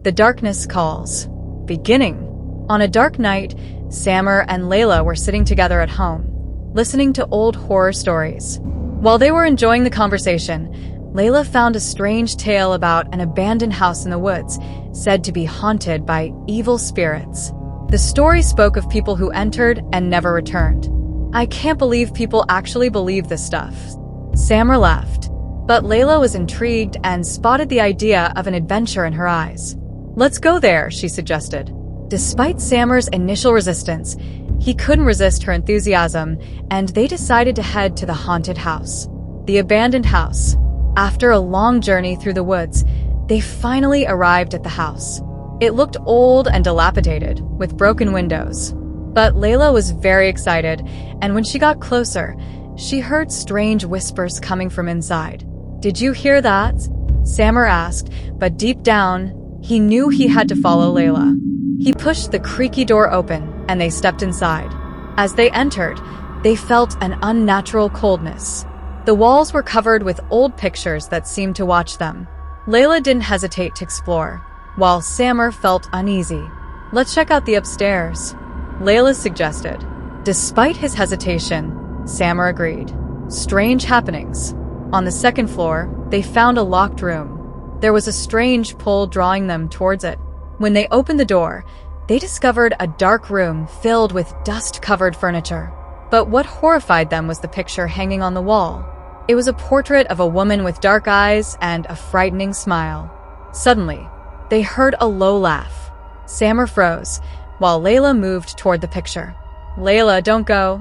The Darkness Calls. Beginning. On a dark night, Sammer and Layla were sitting together at home, listening to old horror stories. While they were enjoying the conversation, Layla found a strange tale about an abandoned house in the woods, said to be haunted by evil spirits. The story spoke of people who entered and never returned. "I can't believe people actually believe this stuff," Sammer laughed. But Layla was intrigued and spotted the idea of an adventure in her eyes. "Let's go there," she suggested. Despite Sammer's initial resistance, he couldn't resist her enthusiasm, and they decided to head to the haunted house. The abandoned house. After a long journey through the woods, they finally arrived at the house. It looked old and dilapidated, with broken windows. But Layla was very excited, and when she got closer, she heard strange whispers coming from inside. "Did you hear that?" Sammer asked, but deep down, he knew he had to follow Layla. He pushed the creaky door open, and they stepped inside. As they entered, they felt an unnatural coldness. The walls were covered with old pictures that seemed to watch them. Layla didn't hesitate to explore, while Sammer felt uneasy. "Let's check out the upstairs," Layla suggested. Despite his hesitation, Sammer agreed. Strange happenings. On the second floor, they found a locked room. There was a strange pull drawing them towards it. When they opened the door, they discovered a dark room filled with dust-covered furniture. But what horrified them was the picture hanging on the wall. It was a portrait of a woman with dark eyes and a frightening smile. Suddenly, they heard a low laugh. Sammer froze, while Layla moved toward the picture. "Layla, don't go,"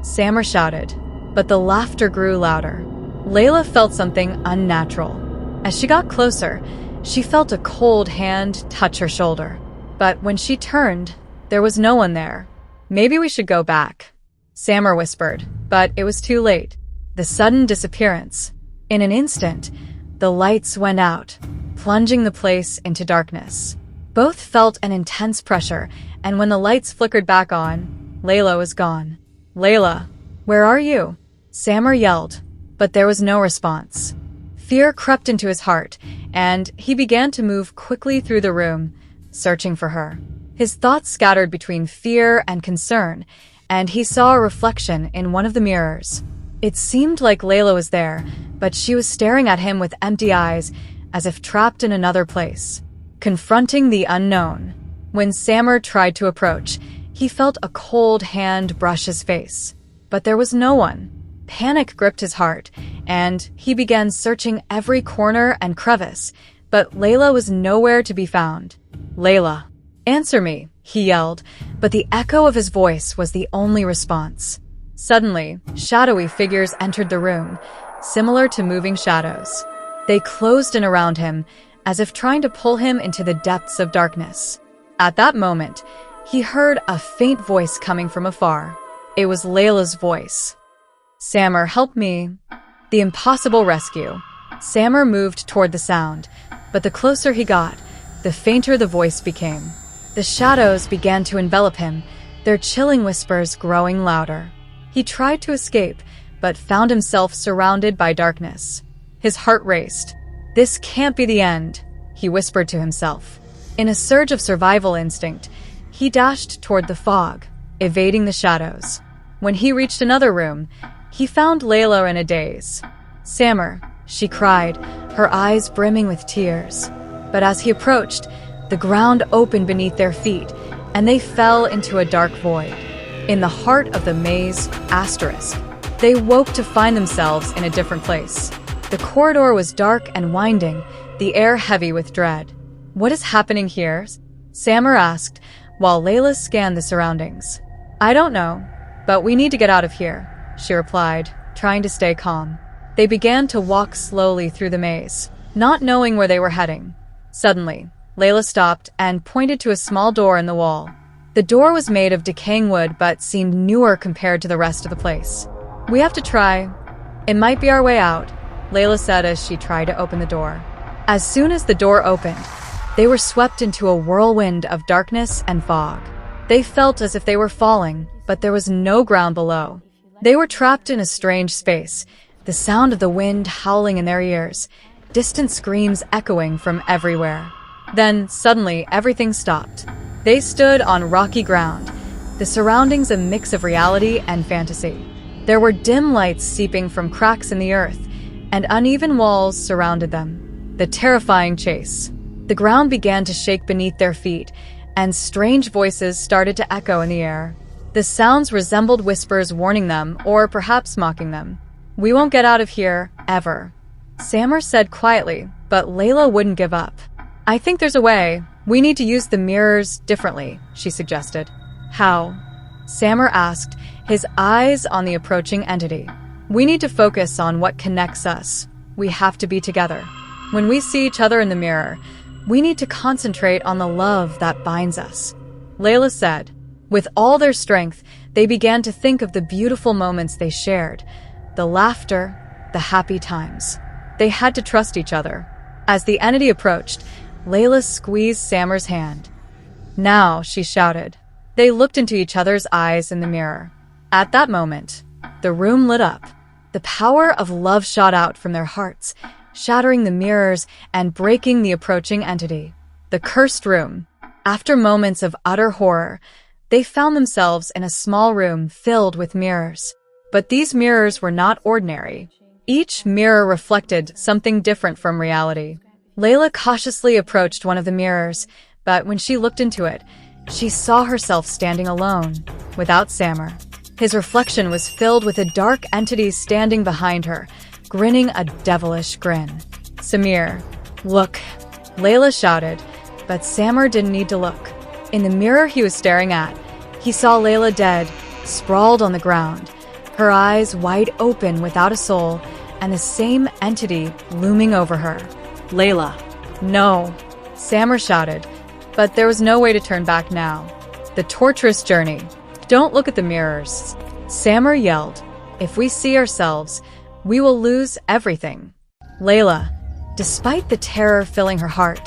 Sammer shouted, but the laughter grew louder. Layla felt something unnatural. As she got closer, she felt a cold hand touch her shoulder. But when she turned, there was no one there. "Maybe we should go back," Sammer whispered, but it was too late. The sudden disappearance. In an instant, the lights went out, plunging the place into darkness. Both felt an intense pressure, and when the lights flickered back on, Layla was gone. "Layla, where are you?" Sammer yelled, but there was no response. Fear crept into his heart, and he began to move quickly through the room, searching for her. His thoughts scattered between fear and concern, and he saw a reflection in one of the mirrors. It seemed like Layla was there, but she was staring at him with empty eyes, as if trapped in another place. Confronting the unknown. When Sammer tried to approach, he felt a cold hand brush his face. But there was no one. Panic gripped his heart, and he began searching every corner and crevice, but Layla was nowhere to be found. "Layla, answer me," he yelled, but the echo of his voice was the only response. Suddenly, shadowy figures entered the room, similar to moving shadows. They closed in around him, as if trying to pull him into the depths of darkness. At that moment, he heard a faint voice coming from afar. It was Layla's voice. "Sammer, help me." The impossible rescue. Sammer moved toward the sound, but the closer he got, the fainter the voice became. The shadows began to envelop him, their chilling whispers growing louder. He tried to escape, but found himself surrounded by darkness. His heart raced. "This can't be the end," he whispered to himself. In a surge of survival instinct, he dashed toward the fog, evading the shadows. When he reached another room, he found Layla in a daze. "Sammer," she cried, her eyes brimming with tears. But as he approached, the ground opened beneath their feet, and they fell into a dark void. In the heart of the maze, asterisk. They woke to find themselves in a different place. The corridor was dark and winding, the air heavy with dread. "What is happening here?" Sammer asked, while Layla scanned the surroundings. "I don't know, but we need to get out of here," she replied, trying to stay calm. They began to walk slowly through the maze, not knowing where they were heading. Suddenly, Layla stopped and pointed to a small door in the wall. The door was made of decaying wood but seemed newer compared to the rest of the place. "We have to try. It might be our way out," Layla said as she tried to open the door. As soon as the door opened, they were swept into a whirlwind of darkness and fog. They felt as if they were falling, but there was no ground below. They were trapped in a strange space, the sound of the wind howling in their ears, distant screams echoing from everywhere. Then, suddenly, everything stopped. They stood on rocky ground, the surroundings a mix of reality and fantasy. There were dim lights seeping from cracks in the earth, and uneven walls surrounded them. The terrifying chase. The ground began to shake beneath their feet, and strange voices started to echo in the air. The sounds resembled whispers warning them, or perhaps mocking them. "We won't get out of here, ever," Sammer said quietly, but Layla wouldn't give up. "I think there's a way. We need to use the mirrors differently," she suggested. "How?" Sammer asked, his eyes on the approaching entity. "We need to focus on what connects us. We have to be together. When we see each other in the mirror, we need to concentrate on the love that binds us," Layla said. With all their strength, they began to think of the beautiful moments they shared, the laughter, the happy times. They had to trust each other. As the entity approached, Layla squeezed Sammer's hand. "Now," she shouted. They looked into each other's eyes in the mirror. At that moment, the room lit up. The power of love shot out from their hearts, shattering the mirrors and breaking the approaching entity. The cursed room. After moments of utter horror, they found themselves in a small room filled with mirrors. But these mirrors were not ordinary. Each mirror reflected something different from reality. Layla cautiously approached one of the mirrors, but when she looked into it, she saw herself standing alone, without Sammer. His reflection was filled with a dark entity standing behind her, grinning a devilish grin. "Samir, look," Layla shouted, but Sammer didn't need to look. In the mirror he was staring at, he saw Layla dead, sprawled on the ground, her eyes wide open without a soul, and the same entity looming over her. "Layla." "No," Sammer shouted, but there was no way to turn back now. The torturous journey. "Don't look at the mirrors," Sammer yelled. "If we see ourselves, we will lose everything." Layla, despite the terror filling her heart,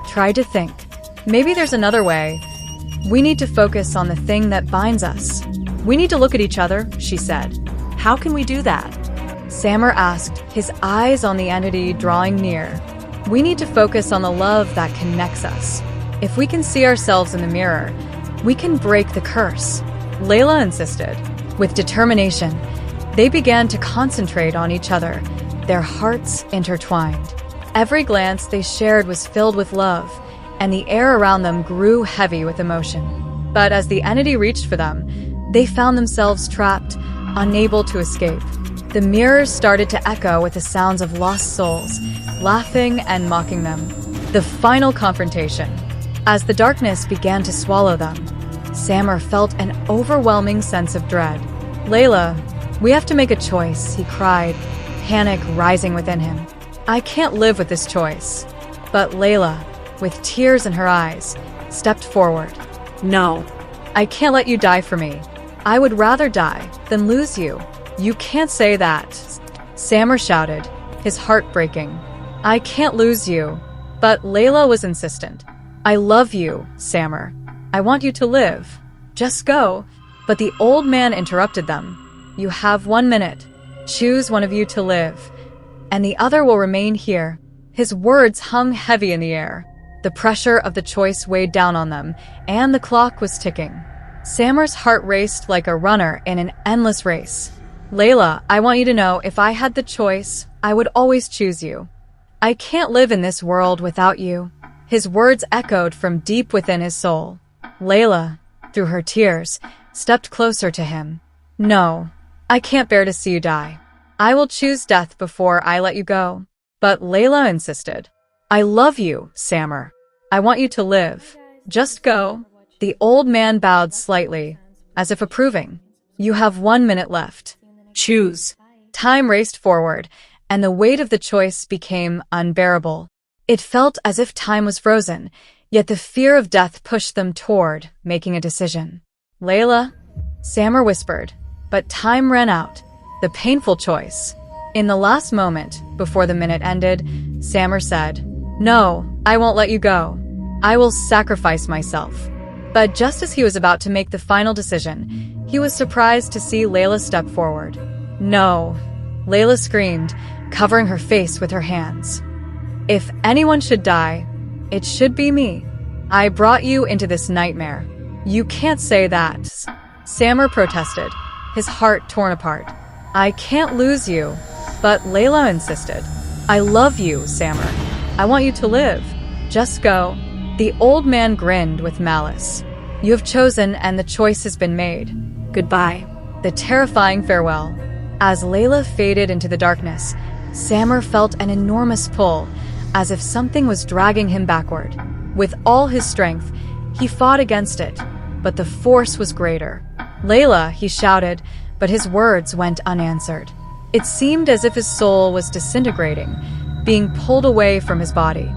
tried to think. Maybe there's another way. "We need to focus on the thing that binds us. We need to look at each other," she said. "How can we do that?" Sammer asked, his eyes on the entity drawing near. "We need to focus on the love that connects us. If we can see ourselves in the mirror, we can break the curse," Layla insisted. With determination, they began to concentrate on each other, their hearts intertwined. Every glance they shared was filled with love, and the air around them grew heavy with emotion. But as the entity reached for them, they found themselves trapped, unable to escape. The mirrors started to echo with the sounds of lost souls, laughing and mocking them. The final confrontation. As the darkness began to swallow them, Sammer felt an overwhelming sense of dread. "Layla, we have to make a choice," he cried, panic rising within him. "I can't live with this choice." But Layla, with tears in her eyes, stepped forward. "No, I can't let you die for me. I would rather die than lose you." "You can't say that," Sammer shouted, his heart breaking. "I can't lose you." But Layla was insistent. "I love you, Sammer. I want you to live. Just go." But the old man interrupted them. "You have 1 minute. Choose one of you to live, and the other will remain here." His words hung heavy in the air. The pressure of the choice weighed down on them, and the clock was ticking. Sammer's heart raced like a runner in an endless race. "Layla, I want you to know, if I had the choice, I would always choose you. I can't live in this world without you." His words echoed from deep within his soul. Layla, through her tears, stepped closer to him. "No, I can't bear to see you die. I will choose death before I let you go." But Layla insisted. "I love you, Sammer. I want you to live. Just go." The old man bowed slightly, as if approving. "You have 1 minute left. Choose." Time raced forward, and the weight of the choice became unbearable. It felt as if time was frozen, yet the fear of death pushed them toward making a decision. "Layla," Sammer whispered, but time ran out. The painful choice. In the last moment, before the minute ended, Sammer said, "No, I won't let you go. I will sacrifice myself." But just as he was about to make the final decision, he was surprised to see Layla step forward. "No," Layla screamed, covering her face with her hands. "If anyone should die, It should be me. I brought you into this nightmare. You can't say that. Samar protested, his heart torn apart. I can't lose you. But Layla insisted. I love you, Samar. I want you to live. Just go. The old man grinned with malice. You have chosen and the choice has been made. Goodbye. The terrifying farewell. As Layla faded into the darkness, Samar felt an enormous pull, as if something was dragging him backward. With all his strength, he fought against it, but the force was greater. Layla, he shouted, but his words went unanswered. It seemed as if his soul was disintegrating, being pulled away from his body.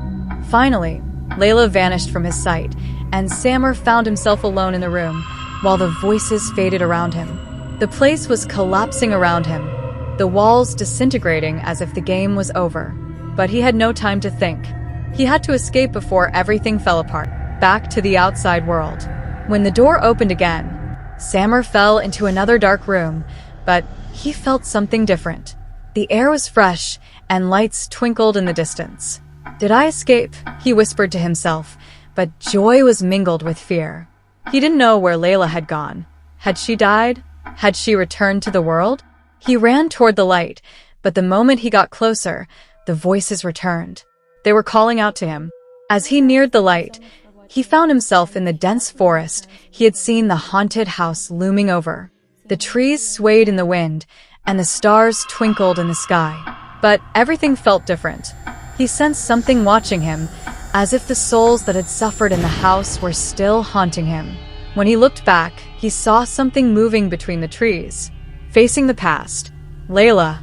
Finally, Layla vanished from his sight, and Samar found himself alone in the room, while the voices faded around him. The place was collapsing around him, the walls disintegrating as if the game was over. But he had no time to think. He had to escape before everything fell apart, back to the outside world. When the door opened again, Samar fell into another dark room, but he felt something different. The air was fresh, and lights twinkled in the distance. Did I escape? He whispered to himself, but joy was mingled with fear. He didn't know where Layla had gone. Had she died? Had she returned to the world? He ran toward the light, but the moment he got closer, the voices returned. They were calling out to him. As he neared the light, he found himself in the dense forest he had seen the haunted house looming over. The trees swayed in the wind, and the stars twinkled in the sky. But everything felt different. He sensed something watching him, as if the souls that had suffered in the house were still haunting him. When he looked back, he saw something moving between the trees. Facing the past, Layla.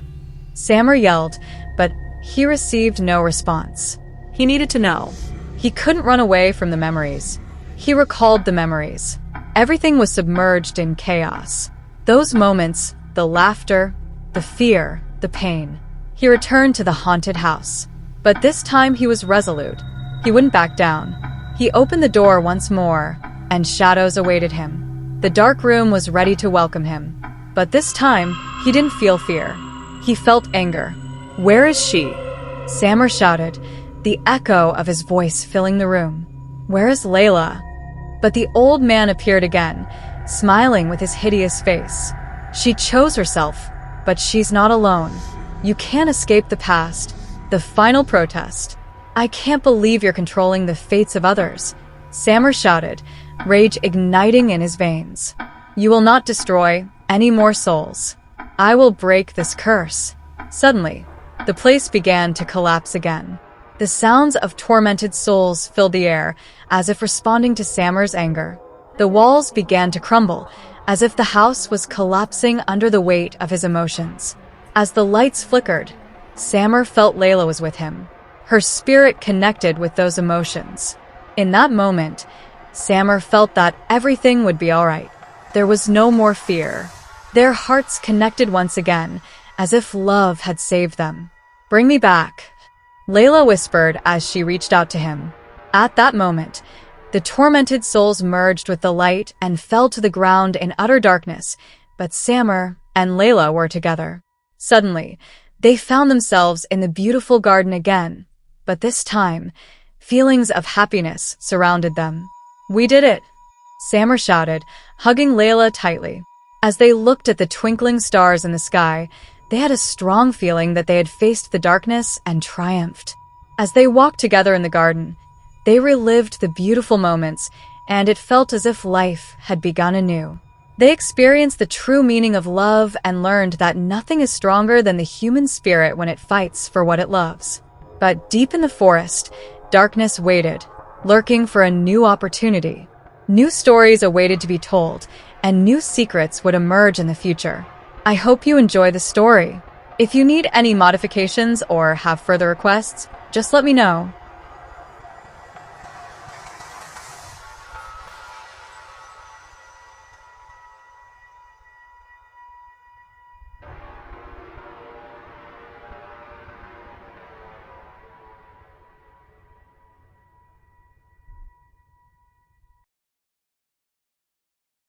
Samar yelled, but he received no response. He needed to know. He couldn't run away from the memories. He recalled the memories. Everything was submerged in chaos. Those moments, the laughter, the fear, the pain. He returned to the haunted house. But this time he was resolute. He wouldn't back down. He opened the door once more, and shadows awaited him. The dark room was ready to welcome him. But this time, he didn't feel fear. He felt anger. Where is she? Samar shouted, the echo of his voice filling the room. Where is Layla? But the old man appeared again, smiling with his hideous face. She chose herself, but she's not alone. You can't escape the past. The final protest. I can't believe you're controlling the fates of others. Samar shouted, rage igniting in his veins. You will not destroy any more souls. I will break this curse. Suddenly, the place began to collapse again. The sounds of tormented souls filled the air, as if responding to Samar's anger. The walls began to crumble, as if the house was collapsing under the weight of his emotions. As the lights flickered, Samar felt Layla was with him. Her spirit connected with those emotions. In that moment, Samar felt that everything would be all right. There was no more fear. Their hearts connected once again, as if love had saved them. Bring me back, Layla whispered as she reached out to him. At that moment, the tormented souls merged with the light and fell to the ground in utter darkness, but Samar and Layla were together. Suddenly, they found themselves in the beautiful garden again, but this time, feelings of happiness surrounded them. We did it, Samar shouted, hugging Layla tightly. As they looked at the twinkling stars in the sky, they had a strong feeling that they had faced the darkness and triumphed. As they walked together in the garden, they relived the beautiful moments, and it felt as if life had begun anew. They experienced the true meaning of love and learned that nothing is stronger than the human spirit when it fights for what it loves. But deep in the forest, darkness waited, lurking for a new opportunity. New stories awaited to be told, and new secrets would emerge in the future. I hope you enjoy the story. If you need any modifications or have further requests, just let me know.